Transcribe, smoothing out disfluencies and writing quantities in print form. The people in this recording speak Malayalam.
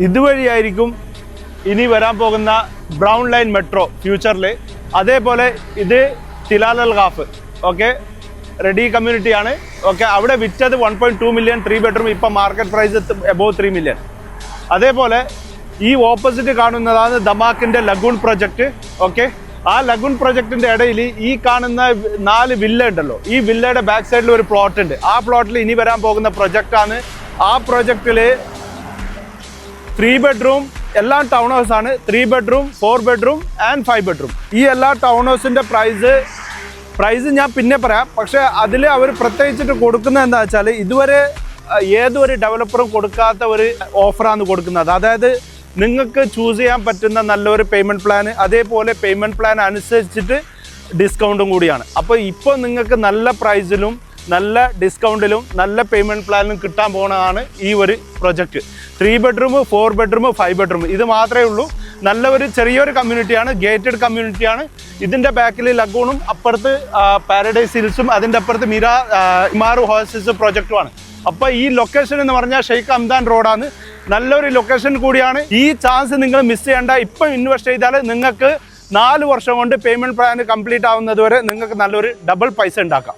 ഇതുവഴിയായിരിക്കും ഇനി വരാൻ പോകുന്ന ബ്രൗൺ ലൈൻ മെട്രോ ഫ്യൂച്ചറിൽ. അതേപോലെ ഇത് തിലാൽ അൽ ഖാഫ്, ഓക്കെ, റെഡി കമ്മ്യൂണിറ്റിയാണ്. ഓക്കെ, അവിടെ വിറ്റത് 1.2 മില്യൺ 3 ബെഡ്റൂം, ഇപ്പം മാർക്കറ്റ് പ്രൈസ് എബോവ് 3 മില്യൺ. അതേപോലെ ഈ ഓപ്പോസിറ്റ് കാണുന്നതാണ് ദമാക്കിൻ്റെ ലഗൂൺ പ്രൊജക്റ്റ്. ഓക്കെ, ആ ലഗൂൺ പ്രൊജക്റ്റിൻ്റെ ഇടയിൽ ഈ കാണുന്ന 4 വില്ല ഉണ്ടല്ലോ, ഈ വില്ലയുടെ ബാക്ക് സൈഡിൽ ഒരു പ്ലോട്ട് ഉണ്ട്. ആ പ്ലോട്ടിൽ ഇനി വരാൻ പോകുന്ന പ്രൊജക്റ്റാണ്. ആ പ്രൊജക്റ്റിൽ 3 ബെഡ്റൂം എല്ലാ ടൗൺ ഹൗസാണ്. 3 ബെഡ്റൂം 4 ബെഡ്റൂം ആൻഡ് 5 ബെഡ്റൂം. ഈ എല്ലാ ടൗൺ ഹൗസിൻ്റെ പ്രൈസ് ഞാൻ പിന്നെ പറയാം. പക്ഷേ അതിൽ അവർ പ്രത്യേകിച്ചിട്ട് കൊടുക്കുന്നത് എന്താ വെച്ചാൽ ഇതുവരെ ഏതൊരു ഡെവലപ്പറും കൊടുക്കാത്ത ഒരു ഓഫറാണ് കൊടുക്കുന്നത്. അതായത് നിങ്ങൾക്ക് ചൂസ് ചെയ്യാൻ പറ്റുന്ന നല്ലൊരു പേയ്മെൻറ്റ് പ്ലാൻ, അതേപോലെ പേയ്മെൻറ്റ് പ്ലാൻ അനുസരിച്ചിട്ട് ഡിസ്കൗണ്ടും കൂടിയാണ്. അപ്പോൾ ഇപ്പോൾ നിങ്ങൾക്ക് നല്ല പ്രൈസിലും നല്ല ഡിസ്കൗണ്ടിലും നല്ല പേയ്മെൻറ്റ് പ്ലാനിലും കിട്ടാൻ പോകുന്നതാണ് ഈ ഒരു പ്രൊജക്റ്റ്. 3 ബെഡ്റൂം 4 ബെഡ്റൂം 5 ബെഡ്റൂം ഇത് മാത്രമേ ഉള്ളൂ. നല്ലൊരു ചെറിയൊരു കമ്മ്യൂണിറ്റിയാണ്, ഗേറ്റഡ് കമ്മ്യൂണിറ്റിയാണ്. ഇതിൻ്റെ ബാക്കിൽ ലഗൂണും അപ്പുറത്ത് പാരഡൈസ് ഹിൽസും അതിൻ്റെ അപ്പുറത്ത് ഇമാറു ഹോഴ്സസ് പ്രൊജക്റ്റുമാണ്. അപ്പോൾ ഈ ലൊക്കേഷൻ എന്ന് പറഞ്ഞാൽ ഷെയ്ഖ് ഹംദാൻ റോഡാണ്. നല്ലൊരു ലൊക്കേഷൻ കൂടിയാണ്. ഈ ചാൻസ് നിങ്ങൾ മിസ് ചെയ്യേണ്ട. ഇപ്പം ഇൻവെസ്റ്റ് ചെയ്താൽ നിങ്ങൾക്ക് 4 വർഷം കൊണ്ട് പേയ്മെൻറ്റ് പ്ലാൻ കംപ്ലീറ്റ് ആവുന്നത് വരെ നിങ്ങൾക്ക് നല്ലൊരു ഡബിൾ പൈസ ഉണ്ടാക്കാം.